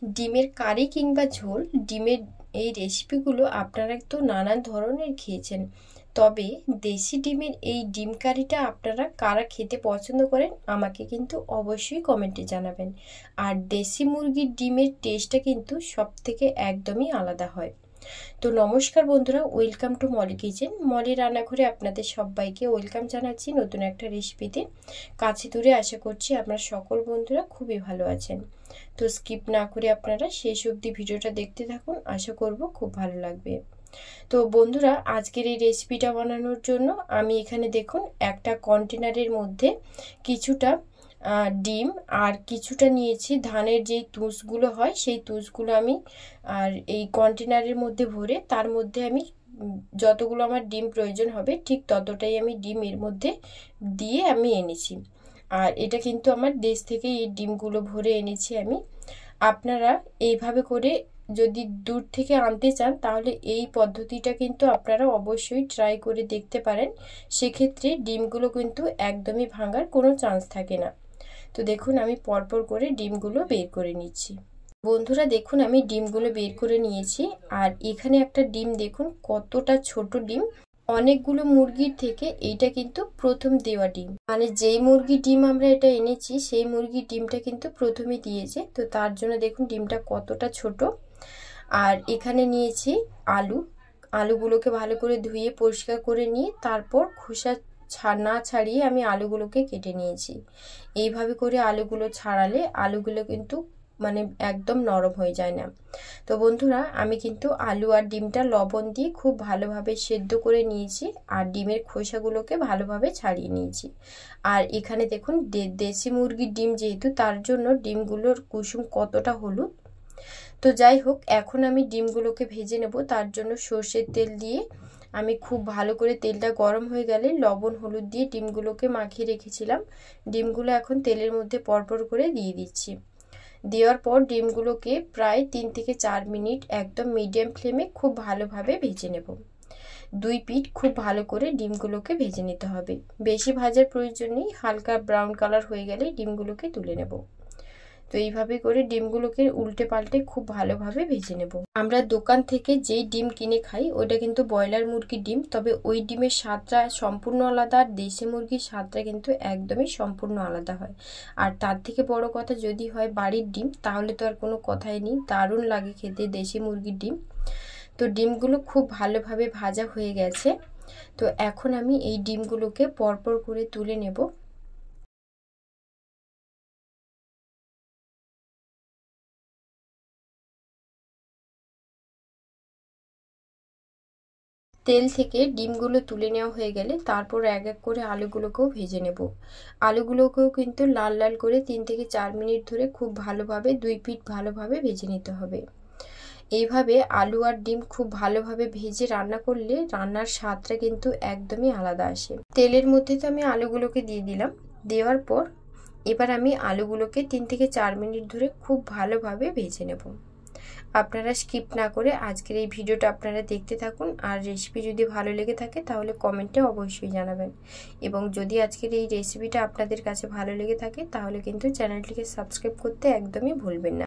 ডিমের কারি কিংবা ঝোল, ডিমের এই রেসিপিগুলো আপনারা তো নানান ধরনের খেয়েছেন, তবে দেশি ডিমের এই ডিম কারিটা আপনারা কারা খেতে পছন্দ করেন আমাকে কিন্তু অবশ্যই কমেন্টে জানাবেন। আর দেশি মুরগির ডিমের টেস্টটা কিন্তু সব থেকে একদমই আলাদা হয়। তো নমস্কার বন্ধুরা, welcome to Moli kitchen. Moli রান্নাঘরে আপনাদের সবাইকে ওয়েলকাম জানাচ্ছি নতুন একটা রেসিপিতে। কাছে দূরে আশা করছি আপনারা সকল বন্ধুরা খুবই ভালো আছেন। তো স্কিপ না করে আপনারা শেষ অবধি ভিডিওটা দেখতে থাকুন, আশা করব খুব ভালো লাগবে। তো বন্ধুরা, আজকের এই রেসিপিটা বানানোর জন্য আমি এখানে দেখুন একটা কন্টেনারের মধ্যে কিছুটা ডিম আর কিছুটা নিয়েছি ধানের যেই তুষগুলো হয় সেই তুষগুলো আমি আর এই কন্টেনারের মধ্যে ভরে তার মধ্যে আমি যতগুলো আমার ডিম প্রয়োজন হবে ঠিক ততটাই আমি ডিম এর মধ্যে দিয়ে আমি এনেছি। আর এটা কিন্তু আমার দেশ থেকে এই ডিমগুলো ভরে এনেছি আমি। আপনারা এইভাবে করে যদি দূর থেকে আনতে চান তাহলে এই পদ্ধতিটা কিন্তু আপনারা অবশ্যই ট্রাই করে দেখতে পারেন। সেক্ষেত্রে ডিমগুলো কিন্তু একদমই ভাঙার কোনো চান্স থাকে না। তো দেখুন আমি পরপর করে ডিমগুলো বের করে নিচ্ছি। বন্ধুরা দেখুন আমি ডিমগুলো বের করে নিয়েছি। আর এখানে একটা ডিম দেখুন কতটা ছোট ডিম। অনেকগুলো মুরগির থেকে এইটা কিন্তু প্রথম দেওয়া ডিম, মানে যেই মুরগির ডিম আমরা এটা এনেছি সেই মুরগির ডিমটা কিন্তু প্রথমে দিয়েছে। তো তার জন্য দেখুন ডিমটা কতটা ছোট। আর এখানে নিয়েছি আলুগুলোকে ভালো করে ধুয়ে পরিষ্কার করে নিয়ে তারপর খোসা না ছাড়িয়ে আমি আলুগুলোকে কেটে নিয়েছি। এইভাবে করে আলুগুলো ছাড়ালে আলুগুলো কিন্তু মানে একদম নরম হয়ে যায় না। তো বন্ধুরা আমি কিন্তু আলু আর ডিমটা লবণ দিয়ে খুব ভালোভাবে সেদ্ধ করে নিয়েছি আর ডিমের খোসাগুলোকে ভালোভাবে ছাড়িয়ে নিয়েছি। আর এখানে দেখুন দেশি মুরগির ডিম যেহেতু তার জন্য ডিমগুলোর কুসুম কতটা হলুদ। তো যাই হোক, এখন আমি ডিমগুলোকে ভেজে নেব। তার জন্য সর্ষের তেল দিয়ে আমি খুব ভালো করে তেলটা গরম হয়ে গেলে লবণ হলুদ দিয়ে ডিমগুলোকে মাখিয়ে রেখেছিলাম। ডিমগুলো এখন তেলের মধ্যে পরপর করে দিয়ে দিচ্ছি। দেওয়ার পর ডিমগুলোকে প্রায় 3 থেকে 4 মিনিট একদম মিডিয়াম ফ্লেমে খুব ভালোভাবে ভেজে নেব। দুই পিঠ খুব ভালো করে ডিমগুলোকে ভেজে নিতে হবে। বেশি ভাজার প্রয়োজন নেই, হালকা ব্রাউন কালার হয়ে গেলে ডিমগুলোকে তুলে নেব। তো এইভাবে করে ডিমগুলোকে উল্টে পাল্টে খুব ভালোভাবে ভেজে নেব। আমরা দোকান থেকে যেই ডিম কিনে খাই ওটা কিন্তু ব্রয়লার মুরগির ডিম, তবে ওই ডিমের স্বাদটা সম্পূর্ণ আলাদা আর দেশি মুরগির স্বাদটা কিন্তু একদমই সম্পূর্ণ আলাদা হয়। আর তার থেকে বড় কথা যদি হয় বাড়ির ডিম তাহলে তো আর কোনো কথাই নেই, দারুণ লাগে খেতে দেশি মুরগির ডিম। তো ডিমগুলো খুব ভালোভাবে ভাজা হয়ে গেছে। তো এখন আমি এই ডিমগুলোকে পরপর করে তুলে নেব। তেল থেকে ডিমগুলো তুলে নেওয়া হয়ে গেলে তারপর এক এক করে আলুগুলোকেও ভেজে নেব। আলুগুলোকেও কিন্তু লাল লাল করে 3 থেকে 4 মিনিট ধরে খুব ভালোভাবে দুই পিঠ ভালোভাবে ভেজে নিতে হবে। এইভাবে আলু আর ডিম খুব ভালোভাবে ভেজে রান্না করলে রান্নার স্বাদটা কিন্তু একদমই আলাদা আসে। তেলের মধ্যে তো আমি আলুগুলোকে দিয়ে দিলাম। দেওয়ার পর এবার আমি আলুগুলোকে 3 থেকে 4 মিনিট ধরে খুব ভালোভাবে ভেজে নেব। আপনারা স্কিপ না করে আজকের এই ভিডিওটা আপনারা দেখতে থাকুন। আর রেসিপি যদি ভালো লেগে থাকে তাহলে কমেন্টে অবশ্যই জানাবেন। এবং যদি আজকের এই রেসিপিটা আপনাদের কাছে ভালো লেগে থাকে তাহলে কিন্তু চ্যানেলটিকে সাবস্ক্রাইব করতে একদমই ভুলবেন না।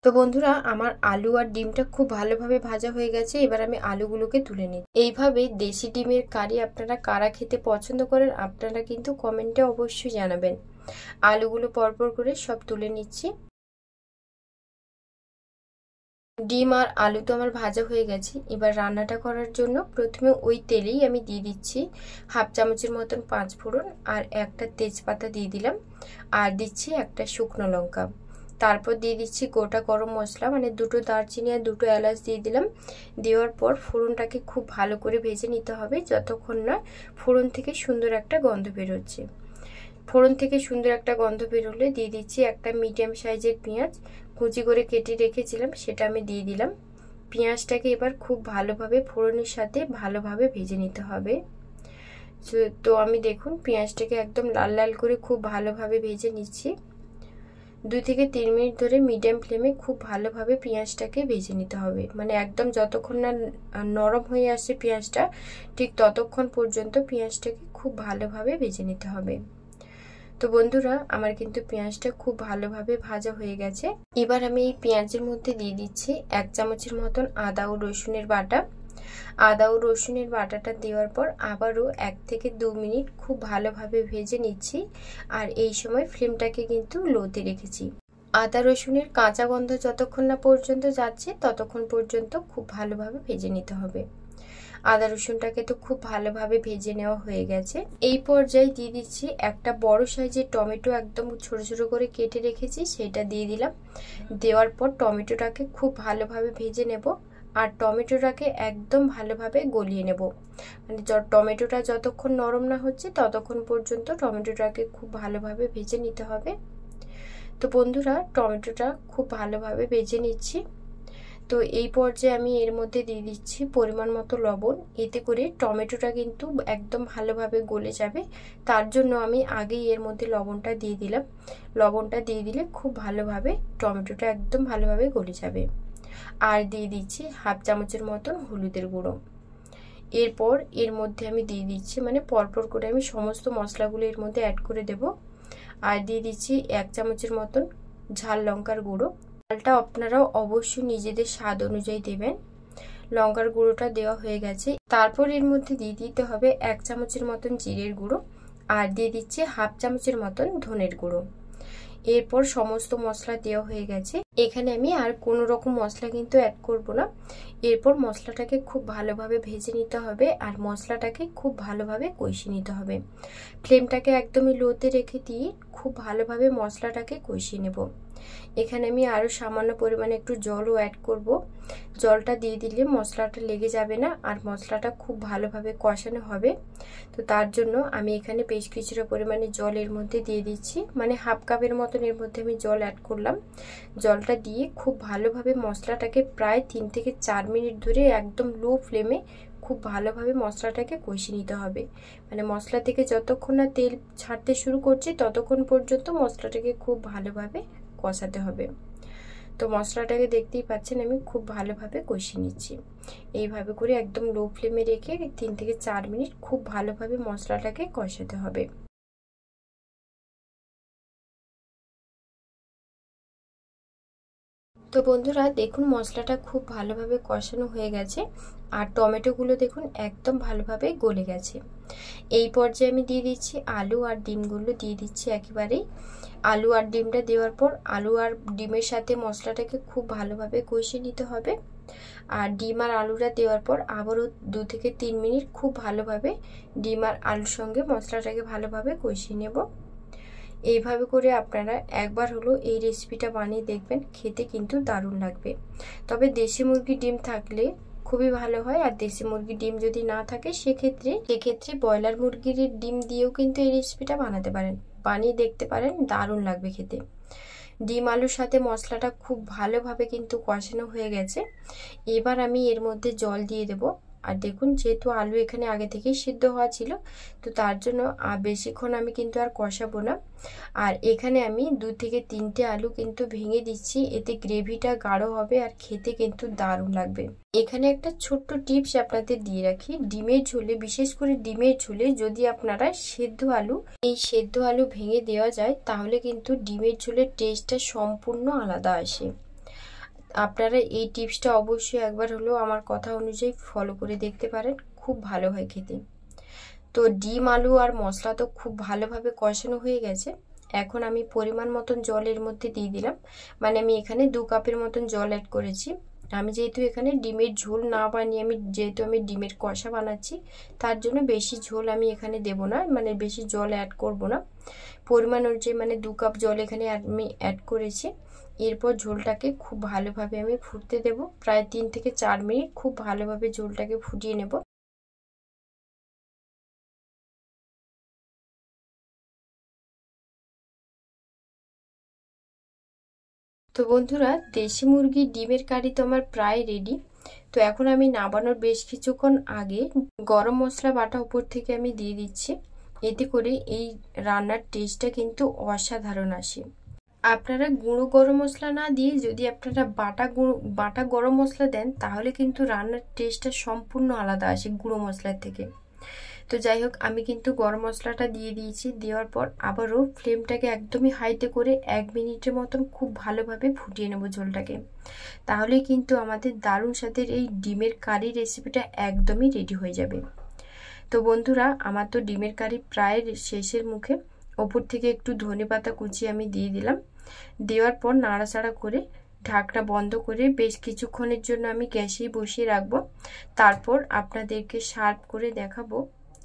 তো বন্ধুরা আমার আলু আর ডিমটা খুব ভালোভাবে ভাজা হয়ে গেছে। এবার আমি আলুগুলোকে তুলে নিই। এইভাবে দেশি ডিমের কারি আপনারা কারা খেতে পছন্দ করেন আপনারা কিন্তু কমেন্টে অবশ্যই জানাবেন। আলুগুলো পরপর করে সব তুলে নিচ্ছি। ডিম আর আলু তো আমার ভাজা হয়ে গেছে। এবার রান্নাটা করার জন্য প্রথমে ওই তেলেই আমি দিয়ে দিচ্ছি হাফ চামচের মতন 5 ফোড়ন আর একটা তেজপাতা দিয়ে দিলাম আর দিচ্ছি একটা শুকনো লঙ্কা। তারপর দিয়ে দিচ্ছি গোটা গরম মশলা, মানে 2টো দারচিনি আর 2টো এলাচ দিয়ে দিলাম। দেওয়ার পর ফোড়নটাকে খুব ভালো করে ভেজে নিতে হবে যতক্ষণ না ফোড়ন থেকে সুন্দর একটা গন্ধ বেরোচ্ছে। ফোড়ন থেকে সুন্দর একটা গন্ধ বেরোলে দিয়ে দিচ্ছি একটা মিডিয়াম সাইজের পেঁয়াজ কুচি করে কেটে রেখেছিলাম, সেটা আমি দিয়ে দিলাম। পেঁয়াজটাকে এবার খুব ভালোভাবে ফোড়নের সাথে ভালোভাবে ভেজে নিতে হবে। তো আমি দেখুন পেঁয়াজটাকে একদম লাল লাল করে খুব ভালোভাবে ভেজে নিচ্ছি। 2 থেকে 3 মিনিট ধরে মিডিয়াম ফ্লেমে খুব ভালোভাবে পেঁয়াজটাকে ভেজে নিতে হবে। মানে একদম যতক্ষণ না নরম হয়ে আসে পেঁয়াজটা, ঠিক ততক্ষণ পর্যন্ত পেঁয়াজটাকে খুব ভালোভাবে ভেজে নিতে হবে। তো বন্ধুরা, আমার কিন্তু পেঁয়াজটা খুব ভালোভাবে ভাজা হয়ে গেছে। এবার আমি এই পেঁয়াজের মধ্যে দিয়ে দিচ্ছি 1 চামচের মতন আদা ও রসুনের বাটা। আদা ও রসুনের বাটাটা দেওয়ার পর আবারও 1 থেকে 2 মিনিট খুব ভালোভাবে ভেজে নিচ্ছি। আর এই সময় ফ্লেমটাকে কিন্তু লোতে রেখেছি। আদা রসুনের কাঁচা গন্ধ যতক্ষণ না পর্যন্ত যাচ্ছে ততক্ষণ পর্যন্ত খুব ভালোভাবে ভেজে নিতে হবে। আদা রসুনটাকে তো খুব ভালোভাবে ভেজে নেওয়া হয়ে গেছে। এই পর্যায়ে দিয়ে দিচ্ছি একটা বড় সাইজের টমেটো, একদম ছোট ছোট করে কেটে রেখেছি, সেটা দিয়ে দিলাম। দেওয়ার পর টমেটোটাকে খুব ভালোভাবে ভেজে নেব। আর টমেটোটাকে একদম ভালোভাবে গলিয়ে নেব। মানে টমেটোটা যতক্ষণ নরম না হচ্ছে ততক্ষণ পর্যন্ত টমেটোটাকে খুব ভালোভাবে ভেজে নিতে হবে। তো বন্ধুরা, টমেটোটা খুব ভালোভাবে ভেজে নিচ্ছি। তো এই পর্যায়ে আমি এর মধ্যে দিয়ে দিচ্ছি পরিমাণ মতো লবণ। এতে করে টমেটোটা কিন্তু একদম ভালোভাবে গলে যাবে। তার জন্য আমি আগেই এর মধ্যে লবণটা দিয়ে দিলাম। লবণটা দিয়ে দিলে খুব ভালোভাবে টমেটোটা একদম ভালোভাবে গলে যাবে। আর দিয়ে দিচ্ছি 1/2 চামচের মতন হলুদের গুঁড়ো। এরপর এর মধ্যে আমি দিয়ে দিচ্ছি, মানে পরপর করে আমি সমস্ত মশলাগুলো এর মধ্যে অ্যাড করে দেব। আর দিয়ে দিচ্ছি 1 চামচের মতন ঝাল লঙ্কার গুঁড়ো। ঝালটা আপনারাও অবশ্যই নিজেদের স্বাদ অনুযায়ী দেবেন। লঙ্কার গুঁড়োটা দেওয়া হয়ে গেছে। তারপর এর মধ্যে দিয়ে দিতে হবে 1 চামচের মতন জিরের গুঁড়ো। আর দিয়ে দিচ্ছি 1/2 চামচের মতন ধনের গুঁড়ো। এরপর সমস্ত মশলা দেওয়া হয়ে গেছে। এখানে আমি আর কোনো রকম মশলা কিন্তু অ্যাড করব না। এরপর মশলাটাকে খুব ভালোভাবে ভেজে নিতে হবে আর মশলাটাকে খুব ভালোভাবে কষিয়ে নিতে হবে। ফ্লেমটাকে একদমই লোতে রেখে দিয়ে খুব ভালোভাবে মশলাটাকে কষিয়ে নেব। এখানে আমি আরও সামান্য পরিমাণে একটু জলও অ্যাড করব। জলটা দিয়ে দিলে মশলাটা লেগে যাবে না আর মশলাটা খুব ভালোভাবে কষানো হবে। তো তার জন্য আমি এখানে বেশ কিছুটা পরিমাণে জল এর মধ্যে দিয়ে দিচ্ছি, মানে 1/2 কাপের মতন এর মধ্যে আমি জল অ্যাড করলাম। জলটা দিয়ে খুব ভালোভাবে মশলাটাকে প্রায় 3 থেকে 4 মিনিট ধরে একদম লো ফ্লেমে খুব ভালোভাবে মশলাটাকে কষিয়ে নিতে হবে। মানে মশলা থেকে যতক্ষণ না তেল ছাড়তে শুরু করছে ততক্ষণ পর্যন্ত মশলাটাকে খুব ভালোভাবে কষাতে হবে। তো মশলাটাকে দেখতেই পাচ্ছেন আমি খুব ভালোভাবে কষিয়ে নিচ্ছি। এইভাবে করে একদম লো ফ্লেমে রেখে 3 থেকে 4 মিনিট খুব ভালোভাবে মশলাটাকে কষাতে হবে। তো বন্ধুরা দেখুন, মশলাটা খুব ভালোভাবে কষানো হয়ে গেছে আর টমেটোগুলো দেখুন একদম ভালোভাবে গলে গেছে। এই পর্যায়ে আমি দিয়ে দিচ্ছি আলু আর ডিমগুলো দিয়ে দিচ্ছি একেবারেই। আলু আর ডিমটা দেওয়ার পর আলু আর ডিমের সাথে মশলাটাকে খুব ভালোভাবে কষিয়ে নিতে হবে। আর ডিম আর আলুটা দেওয়ার পর আবারও 2 থেকে 3 মিনিট খুব ভালোভাবে ডিম আর আলুর সঙ্গে মশলাটাকে ভালোভাবে কষিয়ে নেব। এইভাবে করে আপনারা একবার হলো এই রেসিপিটা বানিয়ে দেখবেন, খেতে কিন্তু দারুণ লাগবে। তবে দেশি মুরগির ডিম থাকলে খুবই ভালো হয়, আর দেশি মুরগির ডিম যদি না থাকে সেক্ষেত্রে ব্রয়লার মুরগির ডিম দিয়েও কিন্তু এই রেসিপিটা বানাতে পারেন, বানিয়ে দেখতে পারেন, দারুণ লাগবে খেতে। ডিম আলুর সাথে মশলাটা খুব ভালোভাবে কিন্তু কষানো হয়ে গেছে। এবার আমি এর মধ্যে জল দিয়ে দেব। আর দেখুন, যেহেতু আলু এখানে আগে থেকেই সিদ্ধ হওয়া ছিল, তো তার জন্য বেশিক্ষণ আমি কিন্তু আর কষাবো না। আর এখানে আমি 2 থেকে 3টে আলু কিন্তু ভেঙে দিচ্ছি, এতে গ্রেভিটা গাঢ় হবে আর খেতে কিন্তু দারুণ লাগবে। এখানে একটা ছোট্ট টিপস আপনাদের দিয়ে রাখি, ডিমের ঝোলে, বিশেষ করে ডিমের ঝোলে যদি আপনারা সেদ্ধ আলু ভেঙে দেওয়া যায় তাহলে কিন্তু ডিমের ঝোলের টেস্টটা সম্পূর্ণ আলাদা আসে। আপনারা এই টিপসটা অবশ্যই একবার হলেও আমার কথা অনুযায়ী ফলো করে দেখতে পারেন, খুব ভালো হয় খেতে। তো ডিম আলু আর মশলা তো খুব ভালোভাবে কষানো হয়ে গেছে। এখন আমি পরিমাণ মতন জল এর মধ্যে দিয়ে দিলাম। মানে আমি এখানে 2 কাপের মতন জল অ্যাড করেছি। আমি যেহেতু এখানে ডিমের ঝোল না বানিয়ে যেহেতু আমি ডিমের কষা বানাচ্ছি, তার জন্য বেশি ঝোল আমি এখানে দেব না, মানে বেশি জল অ্যাড করব না। পরিমাণ অনুযায়ী মানে 2 কাপ জল এখানে আমি অ্যাড করেছি। এরপর ঝোলটাকে খুব ভালোভাবে আমি ফুটতে দেব, প্রায় 3 থেকে 4 মিনিট খুব ভালোভাবে ঝোলটাকে ফুটিয়ে নেব। তো বন্ধুরা, দেশি মুরগির ডিমের কারি তো আমার প্রায় রেডি। তো এখন আমি নামানোর বেশ কিছুক্ষণ আগে গরম মশলা বাটা উপর থেকে আমি দিয়ে দিচ্ছি। এতে করে এই রান্নার টেস্টটা কিন্তু অসাধারণ আসে। আপনারা গুঁড়ো গরম মশলা না দিয়ে যদি আপনারা বাটা গরম মশলা দেন তাহলে কিন্তু রান্নার টেস্টটা সম্পূর্ণ আলাদা আসে গুঁড়ো মশলার থেকে। তো যাই হোক, আমি কিন্তু গরম মশলাটা দিয়ে দিয়েছি। দেওয়ার পর আবারও ফ্লেমটাকে একদমই হাইতে করে 1 মিনিটের মতন খুব ভালোভাবে ফুটিয়ে নেব ঝোলটাকে। তাহলে কিন্তু আমাদের দারুণ স্বাদের এই ডিমের কারি রেসিপিটা একদমই রেডি হয়ে যাবে। তো বন্ধুরা, আমার তো ডিমের কারি প্রায় শেষের মুখে। ওপর থেকে একটু ধনেপাতা কুচি আমি দিয়ে দিলাম। দেওয়ার পর নাড়াচাড়া করে ঢাকনা বন্ধ করে বেশ কিছুক্ষণের জন্য আমি গ্যাসেই বসিয়ে রাখবো। তারপর আপনাদেরকে সার্ভ করে দেখাবো।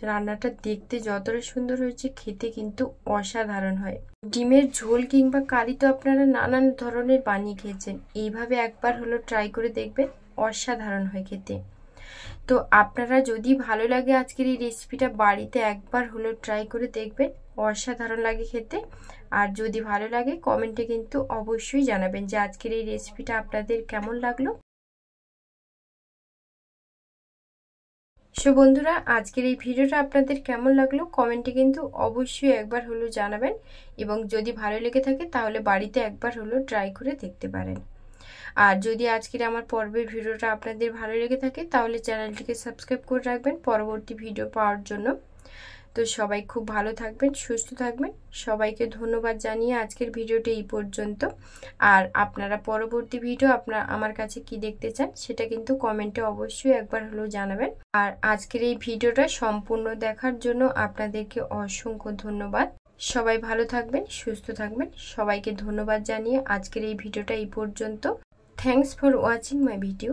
রান্নাটা দেখতে যতটা সুন্দর হয়েছে, খেতে কিন্তু অসাধারণ হয়। ডিমের ঝোল কিংবা কারি তো আপনারা নানান ধরনের বানিয়ে খেয়েছেন, এইভাবে একবার হলো ট্রাই করে দেখবেন, অসাধারণ হয় খেতে। তো আপনারা যদি ভালো লাগে আজকের এই রেসিপিটা, বাড়িতে একবার হলো ট্রাই করে দেখবেন, অসাধারণ লাগে খেতে। আর যদি ভালো লাগে কমেন্টে কিন্তু অবশ্যই জানাবেন যে আজকের এই রেসিপিটা আপনাদের কেমন লাগলো। সো বন্ধুরা, আজকের এই ভিডিওটা আপনাদের কেমন লাগলো কমেন্টে কিন্তু অবশ্যই একবার হলো জানাবেন, এবং যদি ভালো লেগে থাকে তাহলে বাড়িতে একবার হলো ট্রাই করে দেখতে পারেন। আর যদি আজকের আমার পর্বের ভিডিওটা আপনাদের ভালো লেগে থাকে তাহলে চ্যানেলটিকে সাবস্ক্রাইব করে রাখবেন পরবর্তী ভিডিও পাওয়ার জন্য। তো সবাই খুব ভালো থাকবেন, সুস্থ থাকবেন। সবাইকে ধন্যবাদ জানিয়ে আজকের ভিডিওটা এই পর্যন্ত। আর আপনারা পরবর্তী ভিডিও আমার কাছে কি দেখতে চান সেটা কিন্তু কমেন্টে অবশ্যই একবার হলেও জানাবেন। আর আজকের এই ভিডিওটা সম্পূর্ণ দেখার জন্য আপনাদেরকে অসংখ্য ধন্যবাদ। সবাই ভালো থাকবেন, সুস্থ থাকবেন। সবাইকে ধন্যবাদ জানিয়ে আজকের এই ভিডিওটা এই পর্যন্ত। Thanks for watching my video.